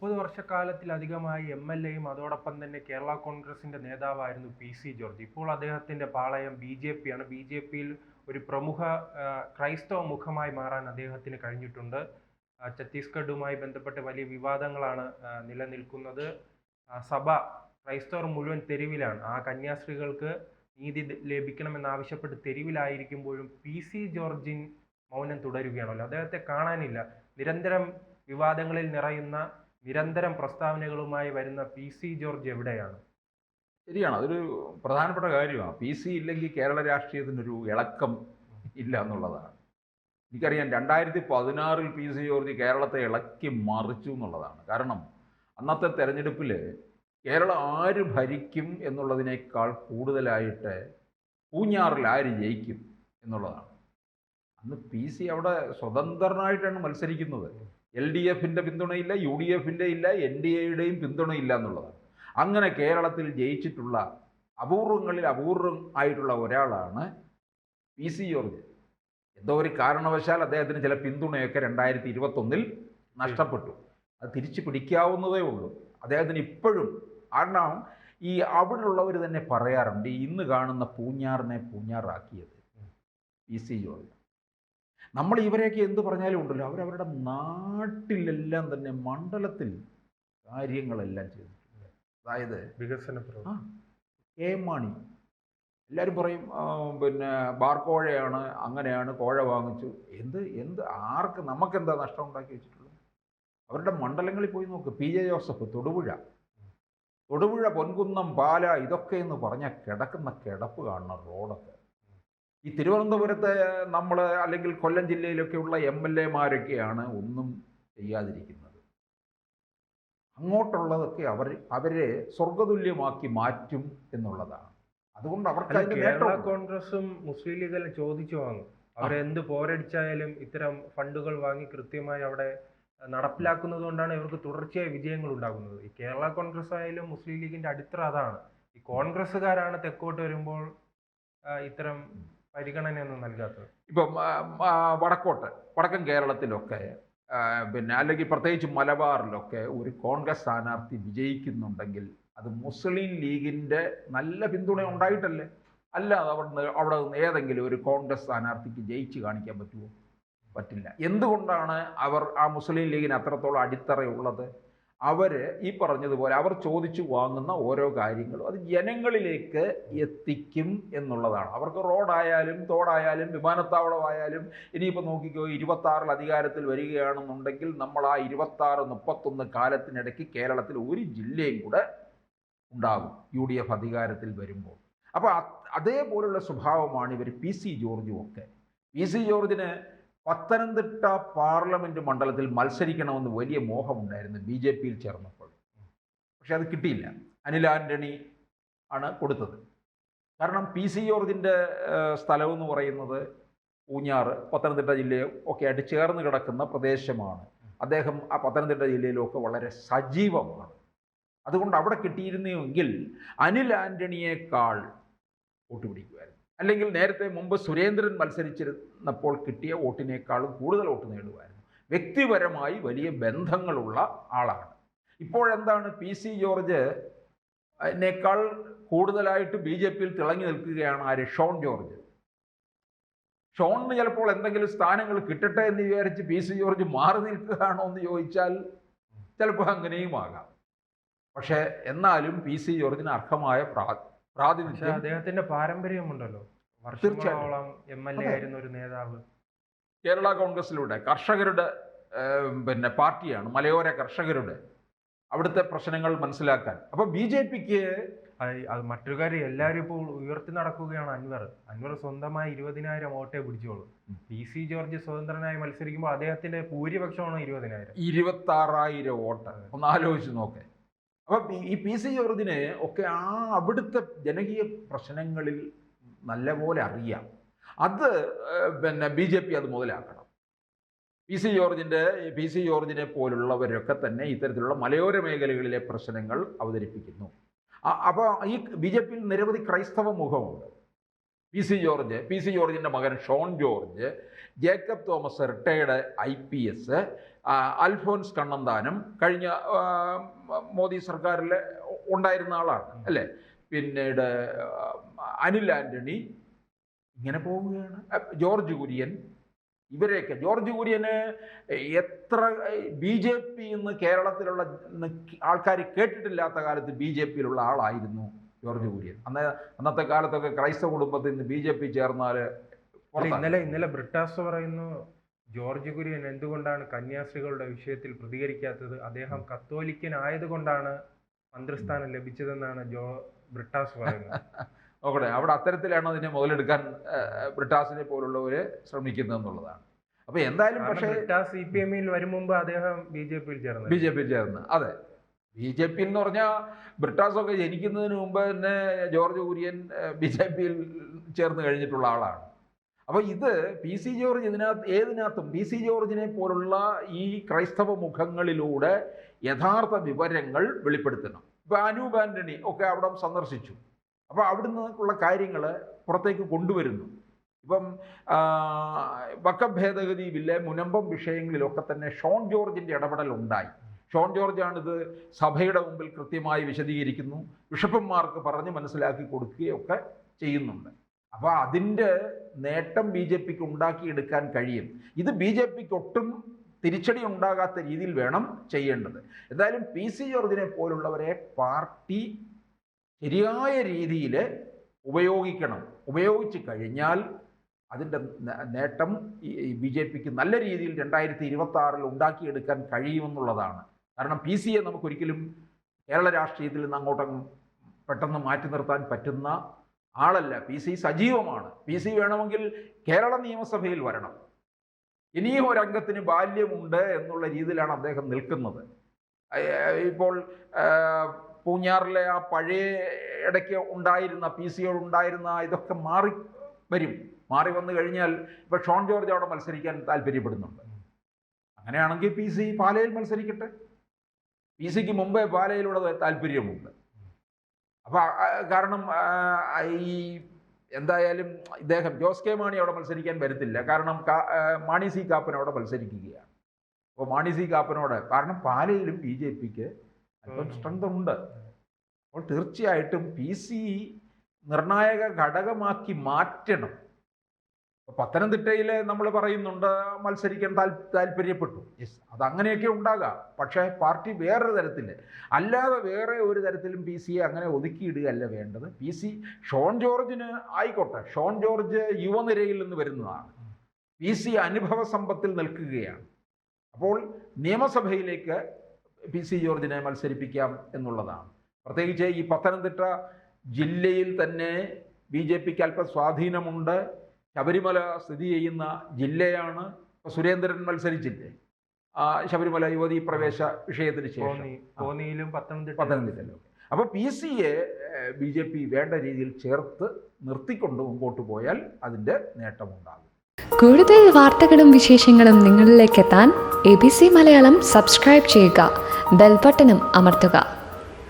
30 വർഷക്കാലത്തിലധികമായി എം.എൽ.എയും അതോടൊപ്പം തന്നെ കേരള കോൺഗ്രസിന്റെ നേതാവായിരുന്നു പി.സി. ജോർജ്. ഇപ്പോൾ അദ്ദേഹത്തിന്റെ പാളയം ബി.ജെ.പി.യാണ്. ബി.ജെ.പിയിൽ ഒരു പ്രമുഖ ക്രൈസ്തവ മുഖമായി മാറാൻ അദ്ദേഹത്തിന് കഴിഞ്ഞിട്ടുണ്ട്. ഛത്തീസ്ഗഡുമായി ബന്ധപ്പെട്ട് വലിയ വിവാദങ്ങളാണ് നിലനിൽക്കുന്നത്. സഭ ക്രൈസ്തവർ മുഴുവൻ തെരുവിലാണ്. ആ കന്യാസ്ത്രീകൾക്ക് നീതി ലഭിക്കണമെന്നാവശ്യപ്പെട്ട് തെരുവിലായിരിക്കുമ്പോഴും പി.സി. ജോർജിൻ മൗനം തുടരുകയാണല്ലോ. അദ്ദേഹത്തെ കാണാനില്ല. നിരന്തരം വിവാദങ്ങളിൽ നിറയുന്ന, നിരന്തരം പ്രസ്താവനകളുമായി വരുന്ന പി.സി. ജോർജ് എവിടെയാണ്? ശരിയാണ്, അതൊരു പ്രധാനപ്പെട്ട കാര്യമാണ്. പി സി ഇല്ലെങ്കിൽ കേരള രാഷ്ട്രീയത്തിനൊരു ഇളക്കം ഇല്ല എന്നുള്ളതാണ്. എനിക്കറിയാം 2016 പി സി ജോർജ് കേരളത്തെ ഇളക്കി മറിച്ചു എന്നുള്ളതാണ്. കാരണം അന്നത്തെ തെരഞ്ഞെടുപ്പിൽ കേരളം ആര് ഭരിക്കും എന്നുള്ളതിനേക്കാൾ കൂടുതലായിട്ട് പൂഞ്ഞാറിൽ ആര് ജയിക്കും എന്നുള്ളതാണ്. അന്ന് പി സി അവിടെ സ്വതന്ത്രനായിട്ടാണ് മത്സരിക്കുന്നത്. എൽ ഡി എഫിൻ്റെ പിന്തുണയില്ല, യു ഡി എഫിൻ്റെ ഇല്ല, എൻ ഡി എയുടെയും പിന്തുണയില്ല എന്നുള്ളതാണ്. അങ്ങനെ കേരളത്തിൽ ജയിച്ചിട്ടുള്ള അപൂർവങ്ങളിൽ അപൂർവം ആയിട്ടുള്ള ഒരാളാണ് പി സി ജോർജ്. എന്തോ ഒരു കാരണവശാൽ അദ്ദേഹത്തിന് ചില പിന്തുണയൊക്കെ 2021 നഷ്ടപ്പെട്ടു. അത് തിരിച്ചു പിടിക്കാവുന്നതേ ഉള്ളൂ. അദ്ദേഹത്തിന് ഇപ്പോഴും, കാരണം ഈ അവിടെയുള്ളവർ തന്നെ പറയാറുണ്ട്, ഇന്ന് കാണുന്ന പൂഞ്ഞാറിനെ പൂഞ്ഞാറാക്കിയത് പി സി ജോർജ്. നമ്മൾ ഇവരെയൊക്കെ എന്ത് പറഞ്ഞാലും ഉണ്ടല്ലോ, അവരവരുടെ നാട്ടിലെല്ലാം തന്നെ മണ്ഡലത്തിൽ കാര്യങ്ങളെല്ലാം ചെയ്തിട്ടുണ്ട്. അതായത് വികസന കെ എം മാണി, എല്ലാവരും പറയും പിന്നെ ബാർക്കോഴയാണ്, അങ്ങനെയാണ്, കോഴ വാങ്ങിച്ചു. എന്ത് ആർക്ക് നമുക്കെന്താ നഷ്ടം ഉണ്ടാക്കി വെച്ചിട്ടുള്ളത്? അവരുടെ മണ്ഡലങ്ങളിൽ പോയി നോക്ക്. പി ജെ ജോസഫ് തൊടുപുഴ പൊൻകുന്നം പാല ഇതൊക്കെ എന്ന് പറഞ്ഞാൽ കിടക്കുന്ന കിടപ്പ് കാണുന്ന റോഡൊക്കെ. ഈ തിരുവനന്തപുരത്തെ നമ്മൾ അല്ലെങ്കിൽ കൊല്ലം ജില്ലയിലൊക്കെയുള്ള എം എൽ എമാരൊക്കെയാണ് ഒന്നും ചെയ്യാതിരിക്കുന്നത്. അങ്ങോട്ടുള്ളതൊക്കെ അവരെ സ്വർഗതുല്യമാക്കി മാറ്റും എന്നുള്ളതാണ്. അതുകൊണ്ട് അവർക്ക് കേരള കോൺഗ്രസും മുസ്ലിം ലീഗെല്ലാം ചോദിച്ചു വാങ്ങും. അവരെന്ത് പോരടിച്ചായാലും ഇത്തരം ഫണ്ടുകൾ വാങ്ങി കൃത്യമായി അവിടെ നടപ്പിലാക്കുന്നത് കൊണ്ടാണ് ഇവർക്ക് തുടർച്ചയായ വിജയങ്ങൾ ഉണ്ടാകുന്നത്. ഈ കേരള കോൺഗ്രസ് ആയാലും മുസ്ലിം ലീഗിന്റെ അടിത്തറ അതാണ്. ഈ കോൺഗ്രസ്സുകാരാണ് തെക്കോട്ട് വരുമ്പോൾ ഇത്തരം പരിഗണനയൊന്നും നൽകാത്തത്. ഇപ്പം വടക്കൻ കേരളത്തിലൊക്കെ പിന്നെ അല്ലെങ്കിൽ പ്രത്യേകിച്ച് മലബാറിലൊക്കെ ഒരു കോൺഗ്രസ് സ്ഥാനാർത്ഥി വിജയിക്കുന്നുണ്ടെങ്കിൽ അത് മുസ്ലിം ലീഗിൻ്റെ നല്ല പിന്തുണ ഉണ്ടായിട്ടല്ലേ? അല്ലാതെ അവിടെ നിന്ന് ഏതെങ്കിലും ഒരു കോൺഗ്രസ് സ്ഥാനാർത്ഥിക്ക് ജയിച്ച് കാണിക്കാൻ പറ്റുമോ? പറ്റില്ല. എന്തുകൊണ്ടാണ് ആ മുസ്ലിം ലീഗിന് അത്രത്തോളം അടിത്തറയുള്ളത്? അവർ ഈ പറഞ്ഞതുപോലെ അവർ ചോദിച്ചു വാങ്ങുന്ന ഓരോ കാര്യങ്ങളും അത് ജനങ്ങളിലേക്ക് എത്തിക്കും എന്നുള്ളതാണ്. അവർക്ക് റോഡായാലും തോടായാലും വിമാനത്താവളമായാലും, ഇനിയിപ്പോൾ നോക്കിക്കോ, 26 അധികാരത്തിൽ വരികയാണെന്നുണ്ടെങ്കിൽ നമ്മൾ ആ 26-31 കാലത്തിനിടയ്ക്ക് കേരളത്തിൽ ഒരു ജില്ലയും കൂടെ ഉണ്ടാകും UDF അധികാരത്തിൽ വരുമ്പോൾ. അപ്പോൾ അതേപോലുള്ള സ്വഭാവമാണ് ഇവർ പി സി ജോർജും ഒക്കെ. പി സി ജോർജിന് പത്തനംതിട്ട പാർലമെൻറ്റ് മണ്ഡലത്തിൽ മത്സരിക്കണമെന്ന് വലിയ മോഹമുണ്ടായിരുന്നു BJP-യിൽ ചേർന്നപ്പോൾ. പക്ഷെ അത് കിട്ടിയില്ല. അനിൽ ആൻ്റണി ആണ് കൊടുത്തത്. കാരണം പി സി ജോർജിൻ്റെ സ്ഥലം എന്ന് പറയുന്നത് പൂഞ്ഞാറ്, പത്തനംതിട്ട ജില്ലയെ ഒക്കെ ആയിട്ട് ചേർന്ന് കിടക്കുന്ന പ്രദേശമാണ്. അദ്ദേഹം ആ പത്തനംതിട്ട ജില്ലയിലൊക്കെ വളരെ സജീവമാണ്. അതുകൊണ്ട് അവിടെ കിട്ടിയിരുന്നെങ്കിൽ അനിൽ ആൻ്റണിയേക്കാൾ വോട്ട് പിടിക്കുമായിരുന്നു. അല്ലെങ്കിൽ നേരത്തെ മുമ്പ് സുരേന്ദ്രൻ മത്സരിച്ചിരുന്നപ്പോൾ കിട്ടിയ വോട്ടിനേക്കാളും കൂടുതൽ വോട്ട് നേടുമായിരുന്നു. വ്യക്തിപരമായി വലിയ ബന്ധങ്ങളുള്ള ആളാണ്. ഇപ്പോഴെന്താണ്, പി സി ജോർജ് നേക്കാൾ കൂടുതലായിട്ട് BJP-യിൽ തിളങ്ങി നിൽക്കുകയാണ് ആര്? ഷോൺ ജോർജ്. ഷോണിന് ചിലപ്പോൾ എന്തെങ്കിലും സ്ഥാനങ്ങൾ കിട്ടട്ടെ എന്ന് വിചാരിച്ച് പി സി ജോർജ് മാറി നിൽക്കുകയാണോ എന്ന് ചോദിച്ചാൽ ചിലപ്പോൾ അങ്ങനെയും ആകാം. പക്ഷേ എന്നാലും പി സി ജോർജിന് അർഹമായ പ്രാതിനിധ്യം, അദ്ദേഹത്തിന്റെ പാരമ്പര്യമുണ്ടല്ലോ. വർഷങ്ങളോളം MLA ആയിരുന്ന ഒരു നേതാവ്. കേരള കോൺഗ്രസിലൂടെ കർഷകരുടെ പിന്നെ പാർട്ടിയാണ്, മലയോര കർഷകരുടെ അവിടുത്തെ പ്രശ്നങ്ങൾ മനസ്സിലാക്കാൻ. അപ്പോൾ BJP-ക്ക് മറ്റൊരു കാര്യം, എല്ലാവരും ഇപ്പോൾ ഉയർത്തി നടക്കുകയാണ് അൻവർ സ്വന്തമായി 20,000 വോട്ടേ പിടിച്ചോളൂ. പി സി ജോർജ് സ്വതന്ത്രനായി മത്സരിക്കുമ്പോൾ അദ്ദേഹത്തിന്റെ ഭൂരിപക്ഷമാണ് 20,000. 26,000 വോട്ട്. ഒന്ന് ആലോചിച്ച് നോക്കേ. അപ്പം ഈ പി സി ജോർജിനെ ഒക്കെ അവിടുത്തെ ജനകീയ പ്രശ്നങ്ങളിൽ നല്ലപോലെ അറിയാം. അത് പിന്നെ BJP അത് മുതലാക്കണം. പി സി ജോർജിനെ പോലുള്ളവരൊക്കെ തന്നെ ഇത്തരത്തിലുള്ള മലയോര മേഖലകളിലെ പ്രശ്നങ്ങൾ അവതരിപ്പിക്കുന്നു. അപ്പോൾ ഈ BJP-യിൽ നിരവധി ക്രൈസ്തവ മുഖമുണ്ട്. പി സി ജോർജിൻ്റെ മകൻ ഷോൺ ജോർജ് ജേക്കബ് തോമസ് റിട്ടയർഡ് IPS, അൽഫോൻസ് കണ്ണന്താനം കഴിഞ്ഞ മോദി സർക്കാരിൽ ഉണ്ടായിരുന്ന ആളാണ് അല്ലേ, പിന്നീട് അനിൽ ആൻ്റണി, ഇങ്ങനെ പോവുകയാണ്. ജോർജ് കുര്യൻ, ഇവരെയൊക്കെ. ജോർജ് കുര്യന് എത്ര BJP എന്ന് കേരളത്തിലുള്ള ആൾക്കാർ കേട്ടിട്ടില്ലാത്ത കാലത്ത് BJPയിലുള്ള ആളായിരുന്നു ജോർജ് കുര്യൻ. അന്നത്തെ കാലത്തൊക്കെ ക്രൈസ്തവ കുടുംബത്തിൽ നിന്ന് BJP ചേർന്നാൽ ഇന്നലെ ബ്രിട്ടാസ് പറയുന്നു ജോർജ് കുര്യൻ എന്തുകൊണ്ടാണ് കന്യാസ്ത്രീകളുടെ വിഷയത്തിൽ പ്രതികരിക്കാത്തത്, അദ്ദേഹം കത്തോലിക്കൻ ആയതുകൊണ്ടാണ് മന്ത്രിസ്ഥാനം ലഭിച്ചതെന്നാണ് ബ്രിട്ടാസ് പറയുന്നത്. നോക്കട്ടെ, അവിടെ അത്തരത്തിലാണ് അതിനെ മുതലെടുക്കാൻ ബ്രിട്ടാസിനെ പോലുള്ളവര് ശ്രമിക്കുന്നതെന്നുള്ളതാണ്. അപ്പൊ എന്തായാലും പക്ഷേ ബ്രിട്ടാസ് CPM-ൽ വരും മുമ്പ് അദ്ദേഹം BJPയിൽ ചേർന്ന്. അതെ, BJP എന്ന് പറഞ്ഞാൽ ബ്രിട്ടാസൊക്കെ ജനിക്കുന്നതിന് മുമ്പ് തന്നെ ജോർജ് കുര്യൻ BJPയിൽ ചേർന്ന് കഴിഞ്ഞിട്ടുള്ള ആളാണ്. അപ്പോൾ ഇത് PC ജോർജ് ഏതിനകത്തും PC ജോർജിനെ പോലുള്ള ഈ ക്രൈസ്തവ മുഖങ്ങളിലൂടെ യഥാർത്ഥ വിവരങ്ങൾ വെളിപ്പെടുത്തണം. ഇപ്പോൾ അനൂപ് ആൻ്റണി ഒക്കെ അവിടെ സന്ദർശിച്ചു. അപ്പോൾ അവിടുന്ന് ഉള്ള കാര്യങ്ങൾ പുറത്തേക്ക് കൊണ്ടുവരുന്നു. ഇപ്പം വഖഫ് ഭേദഗതി ബില്ല്, മുനമ്പം വിഷയങ്ങളിലൊക്കെ തന്നെ ഷോൺ ജോർജിൻ്റെ ഇടപെടൽ ഉണ്ടായി. ഷോൺ ജോർജാണിത് സഭയുടെ മുമ്പിൽ കൃത്യമായി വിശദീകരിക്കുന്നു, ബിഷപ്പന്മാർക്ക് പറഞ്ഞ് മനസ്സിലാക്കി കൊടുക്കുകയൊക്കെ ചെയ്യുന്നുണ്ട്. അപ്പോൾ അതിൻ്റെ നേട്ടം BJPക്ക് ഉണ്ടാക്കിയെടുക്കാൻ കഴിയും. ഇത് BJPക്ക് ഒട്ടും തിരിച്ചടി ഉണ്ടാകാത്ത രീതിയിൽ വേണം ചെയ്യേണ്ടത്. എന്തായാലും PC ജോർജിനെ പോലുള്ളവരെ പാർട്ടി ശരിയായ രീതിയിൽ ഉപയോഗിക്കണം. ഉപയോഗിച്ച് കഴിഞ്ഞാൽ അതിൻ്റെ നേട്ടം BJPക്ക് നല്ല രീതിയിൽ 2026 ഉണ്ടാക്കിയെടുക്കാൻ കഴിയുമെന്നുള്ളതാണ്. കാരണം PC-യെ നമുക്കൊരിക്കലും കേരള രാഷ്ട്രീയത്തിൽ നിന്ന് അങ്ങോട്ടും പെട്ടെന്ന് മാറ്റി നിർത്താൻ പറ്റുന്ന ആളല്ല. PC സജീവമാണ്. PC വേണമെങ്കിൽ കേരള നിയമസഭയിൽ വരണം. ഇനിയും ഒരംഗത്തിന് ബാല്യമുണ്ട് എന്നുള്ള രീതിയിലാണ് അദ്ദേഹം നിൽക്കുന്നത്. ഇപ്പോൾ പൂഞ്ഞാറിലെ ആ പഴയ ഇടയ്ക്ക് ഉണ്ടായിരുന്ന PC-യോട് ഉണ്ടായിരുന്ന ഇതൊക്കെ മാറി വന്നു കഴിഞ്ഞാൽ ഇപ്പോൾ ഷോൺ ജോർജ് അവിടെ മത്സരിക്കാൻ താല്പര്യപ്പെടുന്നുണ്ട്. അങ്ങനെയാണെങ്കിൽ PC പാലയിൽ മത്സരിക്കട്ടെ. PC-ക്ക് മുമ്പേ പാലയിലൂടെ താല്പര്യമുണ്ട്. അപ്പോൾ കാരണം ഈ എന്തായാലും ഇദ്ദേഹം ജോസ് കെ മാണി അവിടെ മത്സരിക്കാൻ വരത്തില്ല. കാരണം മാണി സി കാപ്പൻ അവിടെ മത്സരിക്കുകയാണ്. അപ്പോൾ മാണി സി കാപ്പനോട്, കാരണം പാലയിലും BJPക്ക് അല്പം സ്ട്രെങ്ത് ഉണ്ട്. അപ്പോൾ തീർച്ചയായിട്ടും PC നിർണായക ഘടകമാക്കി മാറ്റണം. പത്തനംതിട്ടയിൽ നമ്മൾ പറയുന്നുണ്ട് മത്സരിക്കാൻ താല്പര്യപ്പെട്ടു. അതങ്ങനെയൊക്കെ ഉണ്ടാകാം. പക്ഷേ പാർട്ടി വേറൊരു തരത്തിൽ, അല്ലാതെ വേറെ ഒരു തരത്തിലും PC-യെ അങ്ങനെ ഒതുക്കിയിടുകയല്ല വേണ്ടത്. ഷോൺ ജോർജിന് ആയിക്കോട്ടെ, ഷോൺ ജോർജ് യുവനിരയിൽ നിന്ന് വരുന്നതാണ്. PC അനുഭവ സമ്പത്തിൽ നിൽക്കുകയാണ്. അപ്പോൾ നിയമസഭയിലേക്ക് PC ജോർജിനെ മത്സരിപ്പിക്കാം എന്നുള്ളതാണ്. പ്രത്യേകിച്ച് ഈ പത്തനംതിട്ട ജില്ലയിൽ തന്നെ BJPക്ക് അല്പം സ്വാധീനമുണ്ട്. ശബരിമല സ്ഥിതി ചെയ്യുന്ന ജില്ലയാണ്. സുരേന്ദ്രൻ മത്സരിച്ചില്ലേ ശബരിമല യുവതീ പ്രവേശ വിഷയത്തിന് ശേഷം, പത്തനംതിട്ടയിലും. അപ്പോൾ PC-യെ BJP വേണ്ട രീതിയിൽ ചേർത്ത് നിർത്തിക്കൊണ്ട് മുമ്പോട്ട് പോയാൽ അതിൻ്റെ നേട്ടമുണ്ടാകും. കൂടുതൽ വാർത്തകളും വിശേഷങ്ങളും നിങ്ങളിലേക്ക് എത്താൻ ABC മലയാളം സബ്സ്ക്രൈബ് ചെയ്യുക, ബെൽബട്ടനും അമർത്തുക.